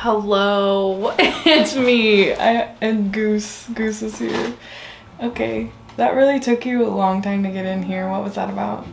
Hello, it's me. And Goose is here. Okay, that really took you a long time to get in here. What was that about?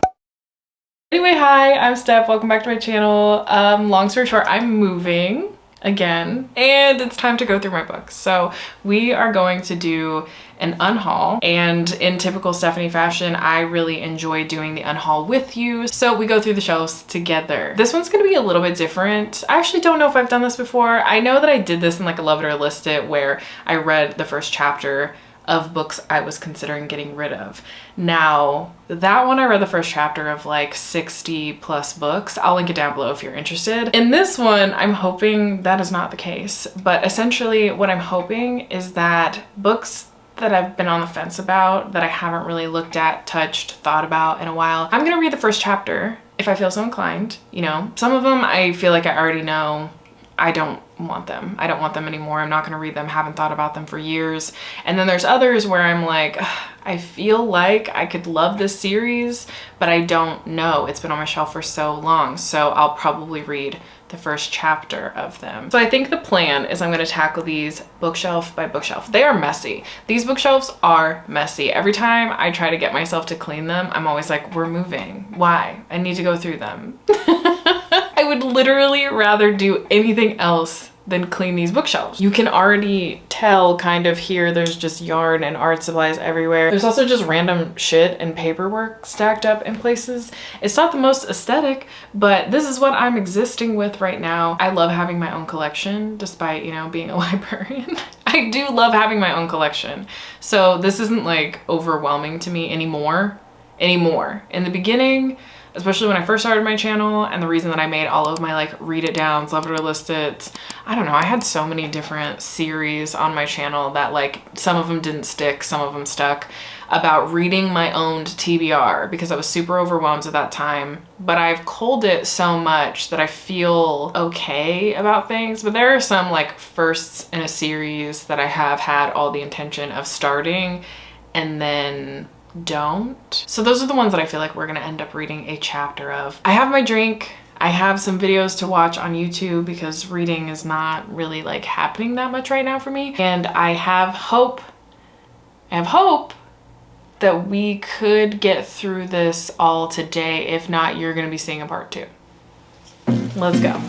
Anyway, hi, I'm Steph. Welcome back to my channel. Long story short, I'm moving again and it's time to go through my books. So we are going to do an unhaul, and in typical Stephanie fashion, I really enjoy doing the unhaul with you. So we go through the shelves together. This one's gonna be a little bit different. I actually don't know if I've done this before. I know that I did this in like a Love It or List It, where I read the first chapter of books I was considering getting rid of. Now, that one I read the first chapter of like 60 plus books. I'll link it down below if you're interested. In this one, I'm hoping that is not the case, but essentially what I'm hoping is that books that I've been on the fence about, that I haven't really looked at, touched, thought about in a while, I'm gonna read the first chapter if I feel so inclined. You know, some of them I feel like I already know. I don't want them. I don't want them anymore. I'm not gonna read them, haven't thought about them for years. And then there's others where I'm like, I feel like I could love this series, but I don't know. It's been on my shelf for so long, so I'll probably read the first chapter of them. So I think the plan is I'm gonna tackle these bookshelf by bookshelf. They are messy. These bookshelves are messy. Every time I try to get myself to clean them, I'm always like, we're moving. Why? I need to go through them. I would literally rather do anything else than clean these bookshelves. You can already tell kind of here, there's just yarn and art supplies everywhere. There's also just random shit and paperwork stacked up in places. It's not the most aesthetic, but this is what I'm existing with right now. I love having my own collection, despite, you know, being a librarian. I do love having my own collection. So this isn't like overwhelming to me anymore. In the beginning, especially when I first started my channel, and the reason that I made all of my like read it downs, Love It or List It, I don't know, I had so many different series on my channel that like some of them didn't stick, some of them stuck, about reading my own TBR because I was super overwhelmed at that time. But I've culled it so much that I feel okay about things. But there are some like firsts in a series that I have had all the intention of starting and then don't. So those are the ones that I feel like we're gonna end up reading a chapter of. I have my drink. I have some videos to watch on YouTube because reading is not really like happening that much right now for me. And I have hope that we could get through this all today. If not, you're gonna be seeing a part 2. Let's go.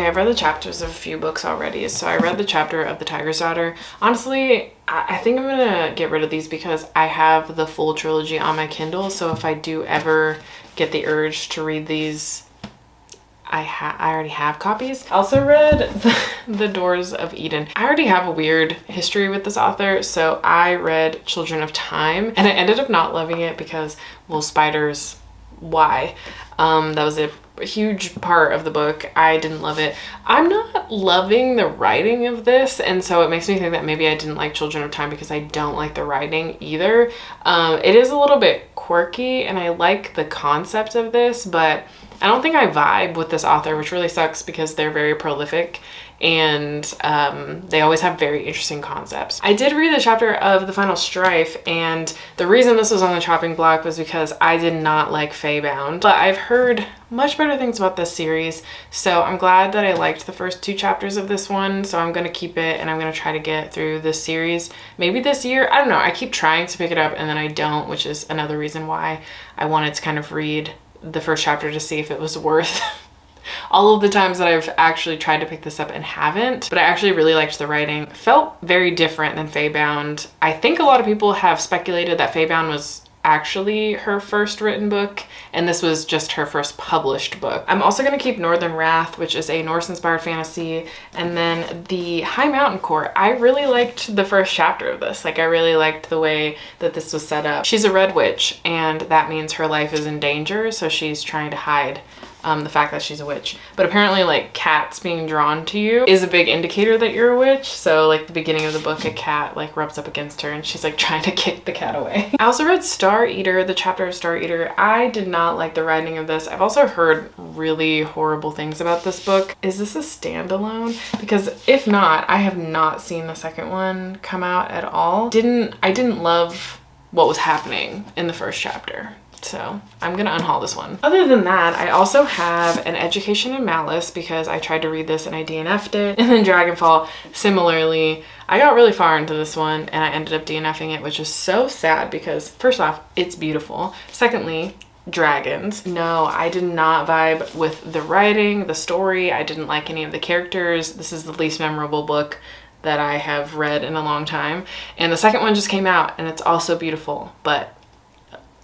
I've read the chapters of a few books already. So I read the chapter of The Tiger's Daughter. Honestly, I think I'm gonna get rid of these because I have the full trilogy on my Kindle. So if I do ever get the urge to read these, I already have copies. I also read the Doors of Eden. I already have a weird history with this author, so I read Children of Time, and I ended up not loving it because, well, spiders, why? That was a huge part of the book. I didn't love it. I'm not loving the writing of this, and so it makes me think that maybe I didn't like Children of Time because I don't like the writing either. It is a little bit quirky, and I like the concept of this, but I don't think I vibe with this author, which really sucks because they're very prolific and they always have very interesting concepts. I did read the chapter of The Final Strife, and the reason this was on the chopping block was because I did not like Faebound, but I've heard much better things about this series, so I'm glad that I liked the first 2 chapters of this one, so I'm gonna keep it and I'm gonna try to get through this series maybe this year. I don't know, I keep trying to pick it up and then I don't, which is another reason why I wanted to kind of read the first chapter to see if it was worth all of the times that I've actually tried to pick this up and haven't. But I actually really liked the writing. It felt very different than Faebound. I think a lot of people have speculated that Faebound was actually her first written book and this was just her first published book. I'm also going to keep Northern Wrath, which is a Norse-inspired fantasy, and then the High Mountain Court. I really liked the first chapter of this. Like, I really liked the way that this was set up. She's a red witch, and that means her life is in danger, so she's trying to hide the fact that she's a witch. But apparently, like, cats being drawn to you is a big indicator that you're a witch. So, like, the beginning of the book, a cat, like, rubs up against her and she's, like, trying to kick the cat away. I also read Star Eater, the chapter of Star Eater. I did not like the writing of this. I've also heard really horrible things about this book. Is this a standalone? Because if not, I have not seen the second one come out at all. I didn't love what was happening in the first chapter. So I'm gonna unhaul this one. Other than that, I also have An Education in Malice because I tried to read this and I DNF'd it. And then Dragonfall, similarly, I got really far into this one and I ended up DNFing it, which is so sad because first off, it's beautiful. Secondly, dragons. No, I did not vibe with the writing, the story. I didn't like any of the characters. This is the least memorable book that I have read in a long time. And the second one just came out and it's also beautiful, but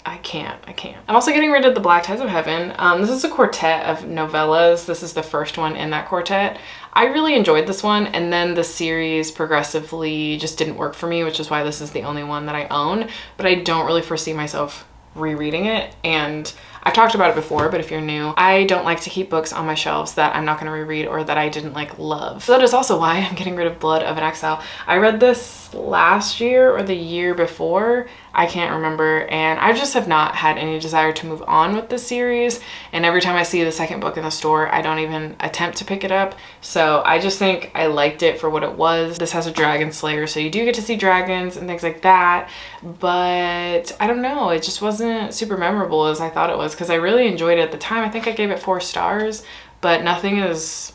I can't. I'm also getting rid of The Black Tides of Heaven. This is a quartet of novellas. This is the first one in that quartet. I really enjoyed this one, and then the series progressively just didn't work for me, which is why this is the only one that I own, but I don't really foresee myself rereading it. And I've talked about it before, but if you're new, I don't like to keep books on my shelves that I'm not going to reread or that I didn't like love. So that is also why I'm getting rid of Blood of an Exile. I read this last year or the year before, I can't remember, and I just have not had any desire to move on with this series, and every time I see the second book in the store, I don't even attempt to pick it up. So I just think I liked it for what it was. This has a dragon slayer, so you do get to see dragons and things like that, but I don't know, it just wasn't super memorable as I thought it was, because I really enjoyed it at the time. I think I gave it 4 stars, but nothing is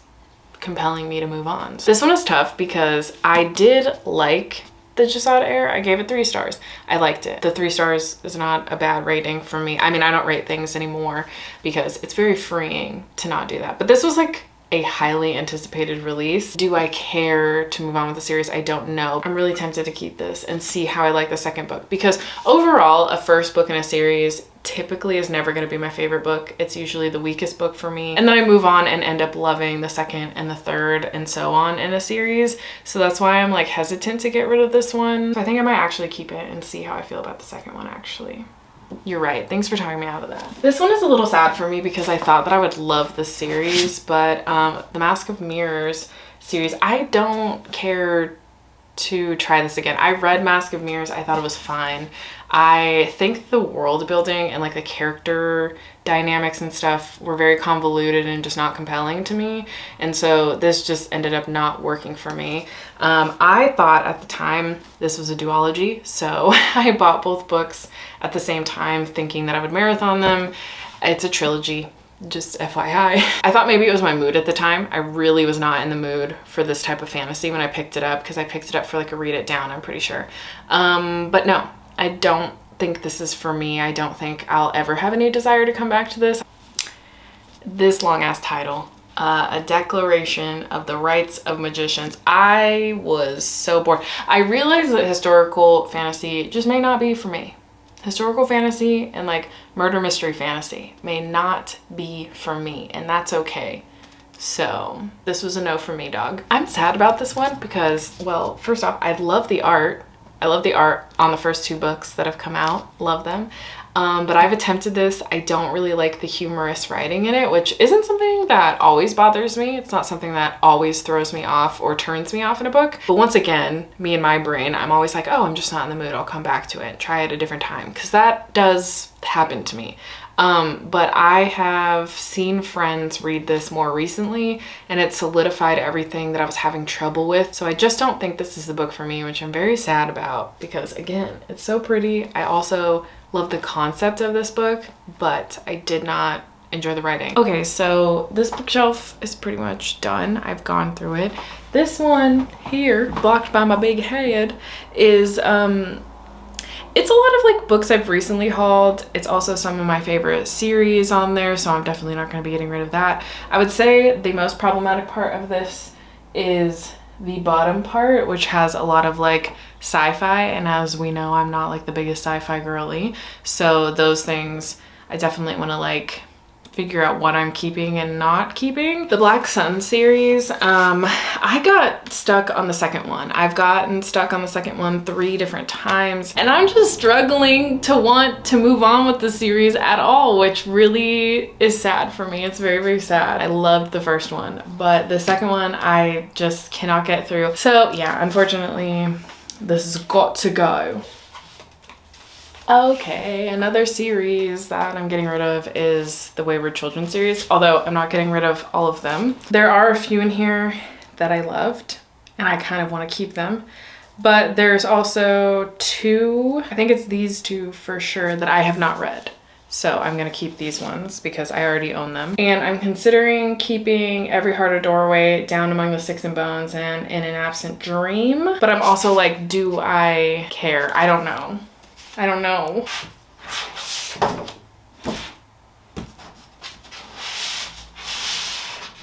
compelling me to move on. So this one is tough because I did like The Jessad Heir. I gave it 3 stars. I liked it. The 3 stars is not a bad rating for me. I mean, I don't rate things anymore because it's very freeing to not do that. But this was like a highly anticipated release. Do I care to move on with the series? I don't know. I'm really tempted to keep this and see how I like the second book, because overall, a first book in a series typically is never going to be my favorite book. It's usually the weakest book for me. And then I move on and end up loving the second and the third and so on in a series. So that's why I'm like hesitant to get rid of this one. So I think I might actually keep it and see how I feel about the second one actually. You're right. Thanks for talking me out of that. This one is a little sad for me because I thought that I would love this series, but the Mask of Mirrors series, I don't care to try this again. I read Mask of Mirrors. I thought it was fine. I think the world building and like the character dynamics and stuff were very convoluted and just not compelling to me. And so this just ended up not working for me. I thought at the time this was a duology, so I bought both books at the same time thinking that I would marathon them. It's a trilogy. Just FYI. I thought maybe it was my mood at the time. I really was not in the mood for this type of fantasy when I picked it up, because I picked it up for like a read it down, I'm pretty sure. But no, I don't think this is for me. I don't think I'll ever have any desire to come back to this. This long ass title. A Declaration of the Rights of Magicians. I was so bored. I realized that historical fantasy just may not be for me. Historical fantasy and like murder mystery fantasy may not be for me, and that's okay. So this was a no for me, dog. I'm sad about this one because, well, first off, I love the art. I love the art on the first 2 books that have come out. Love them. But I've attempted this. I don't really like the humorous writing in it, which isn't something that always bothers me. It's not something that always throws me off or turns me off in a book. But once again, me and my brain, I'm always like, oh, I'm just not in the mood. I'll come back to it. Try it a different time. Because that does happen to me. But I have seen friends read this more recently and it solidified everything that I was having trouble with. So I just don't think this is the book for me, which I'm very sad about because, again, it's so pretty. I also love the concept of this book, but I did not enjoy the writing. Okay, so this bookshelf is pretty much done. I've gone through it. This one here, blocked by my big head, is it's a lot of like books I've recently hauled. It's also some of my favorite series on there, so I'm definitely not going to be getting rid of that. I would say the most problematic part of this is the bottom part, which has a lot of like sci-fi, and as we know, I'm not like the biggest sci-fi girly, so those things I definitely want to like figure out what I'm keeping and not keeping. The Black Sun series, I got stuck on the second one. I've gotten stuck on the second one 3 different times, and I'm just struggling to want to move on with the series at all, which really is sad for me. It's very, very sad. I loved the first one, but the second one I just cannot get through. So yeah, unfortunately, this has got to go. Okay, another series that I'm getting rid of is the Wayward Children series, although I'm not getting rid of all of them. There are a few in here that I loved and I kind of want to keep them, but there's also 2, I think it's these 2 for sure, that I have not read. So I'm gonna keep these ones because I already own them. And I'm considering keeping Every Heart a Doorway, Down Among the Sticks and Bones, and In an Absent Dream. But I'm also like, do I care? I don't know. I don't know.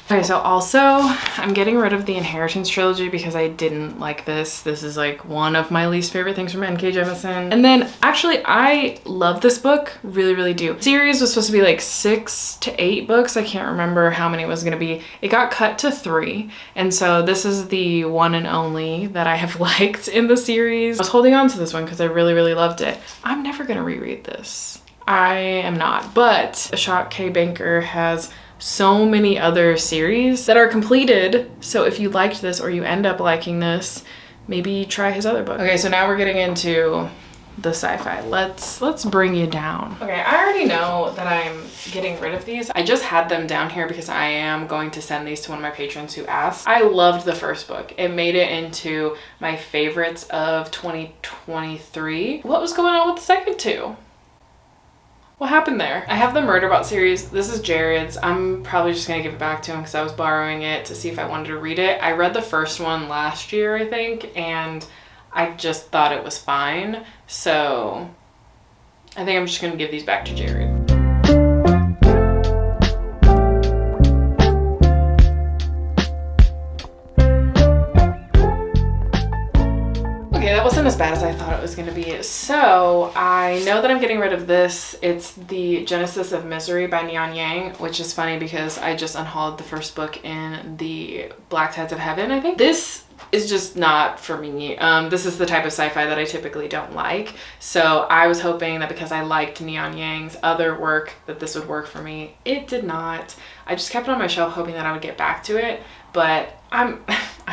Okay, so also I'm getting rid of the Inheritance trilogy because I didn't like this. This is like one of my least favorite things from N.K. Jemisin. And then actually I love this book, really, really do. The series was supposed to be like 6 to 8 books. I can't remember how many it was gonna be. It got cut to 3. And so this is the one and only that I have liked in the series. I was holding on to this one because I really, really loved it. I'm never gonna reread this. I am not, but Ashok K. Banker has so many other series that are completed, so if you liked this or you end up liking this, maybe try his other book. Okay, so now we're getting into the sci-fi. Let's bring you down. Okay, I already know that I'm getting rid of these. I just had them down here because I am going to send these to one of my patrons who asked. I loved the first book. It made it into my favorites of 2023. What was going on with the second 2? What happened there? I have the Murderbot series. This is Jared's. I'm probably just gonna give it back to him because I was borrowing it to see if I wanted to read it. I read the first one last year, I think, and I just thought it was fine. So I think I'm just gonna give these back to Jared. That wasn't as bad as I thought it was going to be. So I know that I'm getting rid of this. It's The Genesis of Misery by Neon Yang, which is funny because I just unhauled the first book in the Black Tides of Heaven, I think. This is just not for me. This is the type of sci-fi that I typically don't like. So I was hoping that because I liked Neon Yang's other work that this would work for me. It did not. I just kept it on my shelf hoping that I would get back to it, but I'm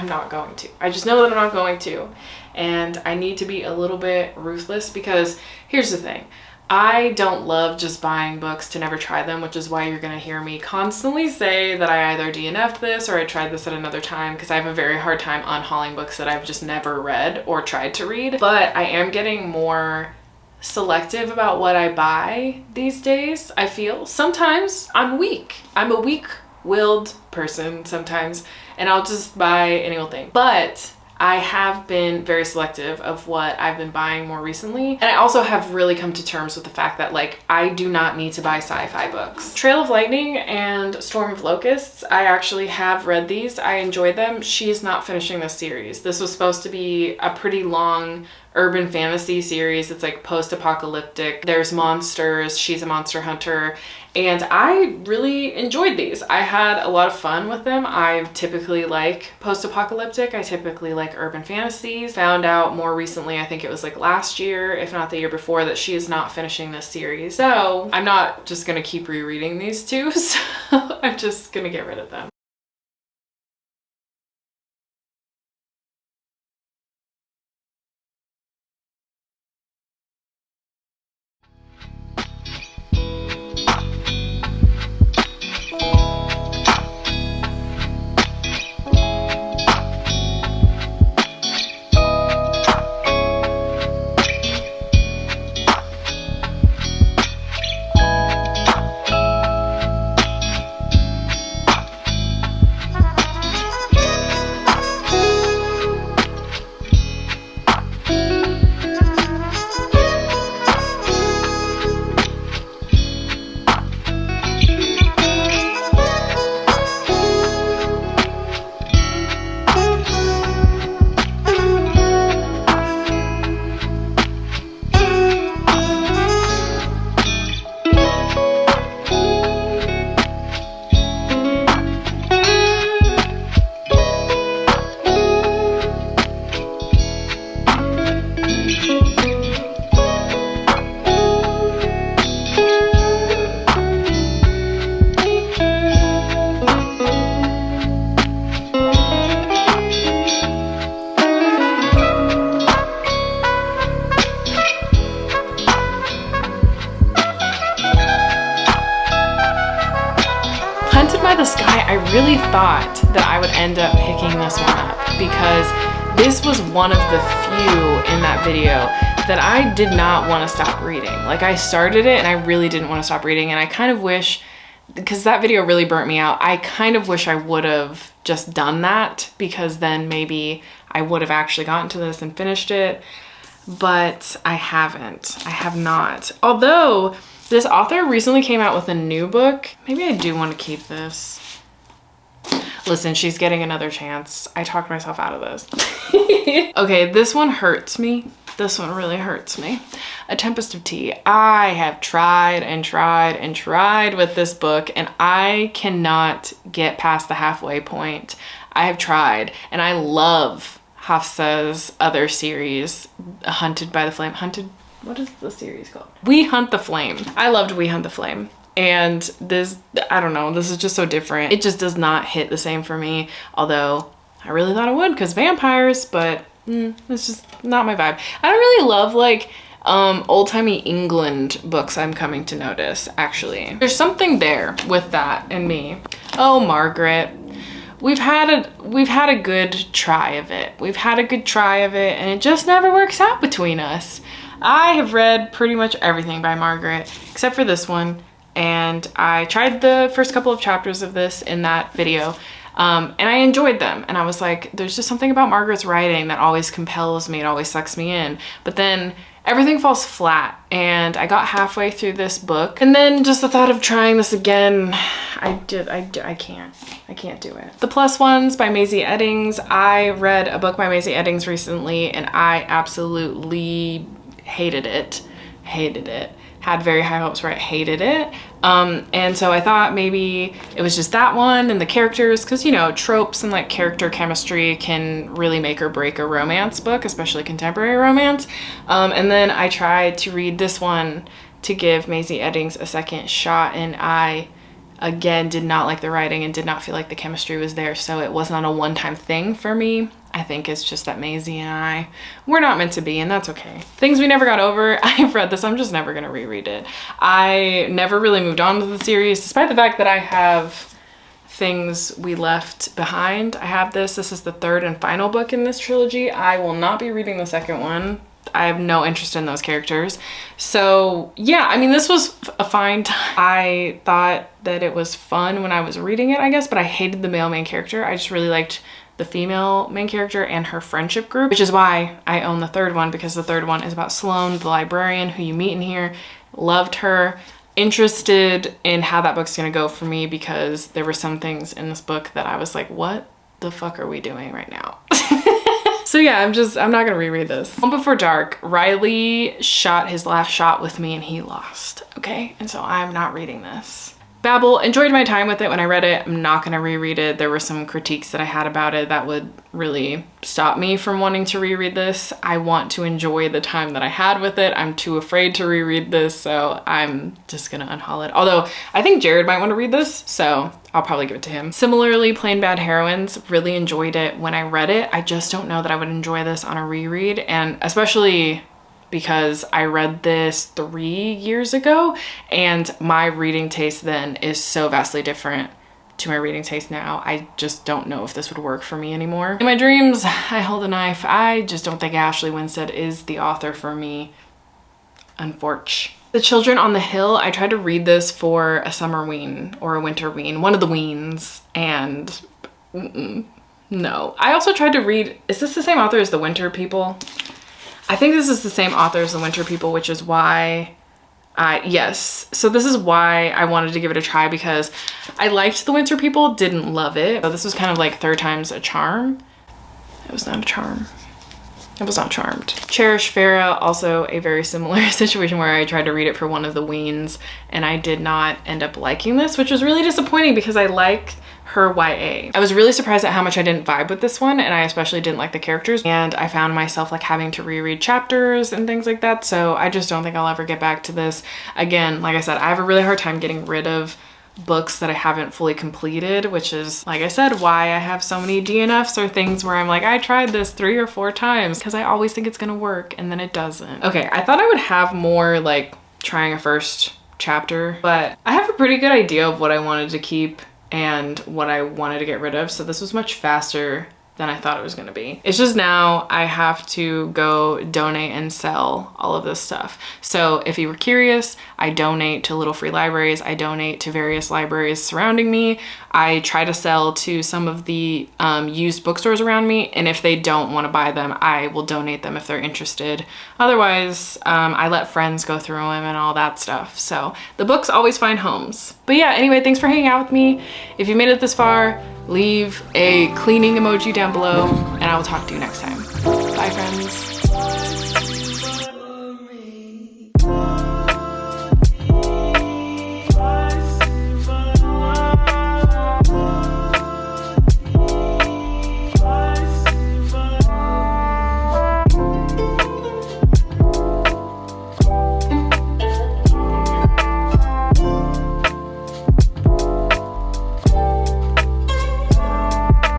not going to. I just know that I'm not going to. And I need to be a little bit ruthless because here's the thing. I don't love just buying books to never try them, which is why you're gonna hear me constantly say that I either DNF'd this or I tried this at another time, because I have a very hard time unhauling books that I've just never read or tried to read. But I am getting more selective about what I buy these days, I feel. Sometimes I'm weak. I'm a weak-willed person sometimes, and I'll just buy any old thing. But I have been very selective of what I've been buying more recently. And I also have really come to terms with the fact that like I do not need to buy sci-fi books. Trail of Lightning and Storm of Locusts, I actually have read these. I enjoyed them. She is not finishing this series. This was supposed to be a pretty long urban fantasy series. It's like post-apocalyptic. There's monsters. She's a monster hunter. And I really enjoyed these. I had a lot of fun with them. I typically like post-apocalyptic. I typically like urban fantasies. Found out more recently, I think it was like last year, if not the year before, that she is not finishing this series. So I'm not just gonna keep rereading these two, so I'm just gonna get rid of them. I really thought that I would end up picking this one up because this was one of the few in that video that I did not want to stop reading. Like I started it and I really didn't want to stop reading, and I kind of wish, because that video really burnt me out, I kind of wish I would have just done that, because then maybe I would have actually gotten to this and finished it, but I haven't. I have not. Although this author recently came out with a new book. Maybe I do want to keep this. Listen, she's getting another chance. I talked myself out of this. Okay, this one hurts me. This one really hurts me. A Tempest of Tea. I have tried and tried and tried with this book, and I cannot get past the halfway point. I have tried, and I love Hafsa's other series, Hunted by the Flame. What is the series called? We Hunt the Flame. I loved We Hunt the Flame. And this, I don't know, this is just so different. It just does not hit the same for me, although I really thought it would because vampires, but it's just not my vibe. I don't really love like old-timey England books, I'm coming to notice, actually. There's something there with that and me. Oh, Margaret. We've had a good try of it. We've had a good try of it, and it just never works out between us. I have read pretty much everything by Margaret, except for this one. And I tried the first couple of chapters of this in that video, and I enjoyed them. And I was like, there's just something about Margaret's writing that always compels me. It always sucks me in. But then everything falls flat, and I got halfway through this book. And then just the thought of trying this again, I can't do it. The Plus Ones by Maisie Eddings. I read a book by Maisie Eddings recently, and I absolutely hated it. Had very high hopes for it, hated it. And so I thought maybe it was just that one and the characters, because you know, tropes and like character chemistry can really make or break a romance book, especially contemporary romance. And then I tried to read this one to give Maisie Eddings a second shot, and I again did not like the writing and did not feel like the chemistry was there, so it was not a one-time thing for me. I think it's just that Maisie and we're not meant to be, and that's okay. Things We Never Got Over. I've read this. I'm just never gonna reread it. I never really moved on to the series, despite the fact that I have Things We Left Behind. I have this. This is the third and final book in this trilogy. I will not be reading the second one. I have no interest in those characters. So yeah, I mean, this was a fine time. I thought that it was fun when I was reading it, I guess, but I hated the male main character. I just really liked the female main character and her friendship group, which is why I own the third one, because the third one is about Sloane, the librarian who you meet in here. Loved her. Interested in how that book's gonna go for me, because there were some things in this book that I was like, what the fuck are we doing right now? So yeah, I'm not gonna reread this. Home Before Dark, Riley shot his last shot with me and he lost, okay? And so I'm not reading this. Babel, enjoyed my time with it when I read it. I'm not gonna reread it. There were some critiques that I had about it that would really stop me from wanting to reread this. I want to enjoy the time that I had with it. I'm too afraid to reread this, so I'm just gonna unhaul it. Although I think Jared might want to read this, so I'll probably give it to him. Similarly, Plain Bad Heroines, really enjoyed it when I read it. I just don't know that I would enjoy this on a reread, and especially because I read this 3 years ago and my reading taste then is so vastly different to my reading taste now. I just don't know if this would work for me anymore. In my dreams, I hold a knife. I just don't think Ashley Winstead is the author for me, unfortunately. The Children on the Hill, I tried to read this for a summer ween or a winter ween, one of the weens, and no. I also tried to read, is this the same author as The Winter People? I think this is the same author as The Winter People, which is why yes. So this is why I wanted to give it a try, because I liked The Winter People, didn't love it. So this was kind of like third time's a charm. It was not a charm. I was not charmed. Cherish Farah, also a very similar situation where I tried to read it for one of the weens and I did not end up liking this, which was really disappointing because I like her YA. I was really surprised at how much I didn't vibe with this one, and I especially didn't like the characters, and I found myself like having to reread chapters and things like that, so I just don't think I'll ever get back to this. Again, like I said, I have a really hard time getting rid of books that I haven't fully completed, which is, like I said, why I have so many DNFs or things where I'm like, I tried this 3 or 4 times because I always think it's gonna work and then it doesn't. Okay, I thought I would have more like trying a first chapter, but I have a pretty good idea of what I wanted to keep and what I wanted to get rid of, so this was much faster than I thought it was gonna be. It's just now I have to go donate and sell all of this stuff. So if you were curious, I donate to Little Free Libraries, I donate to various libraries surrounding me, I try to sell to some of the used bookstores around me, and if they don't want to buy them, I will donate them if they're interested. Otherwise, I let friends go through them and all that stuff. So the books always find homes. But yeah, anyway, thanks for hanging out with me. If you made it this far, leave a cleaning emoji down below, and I will talk to you next time. Bye, friends.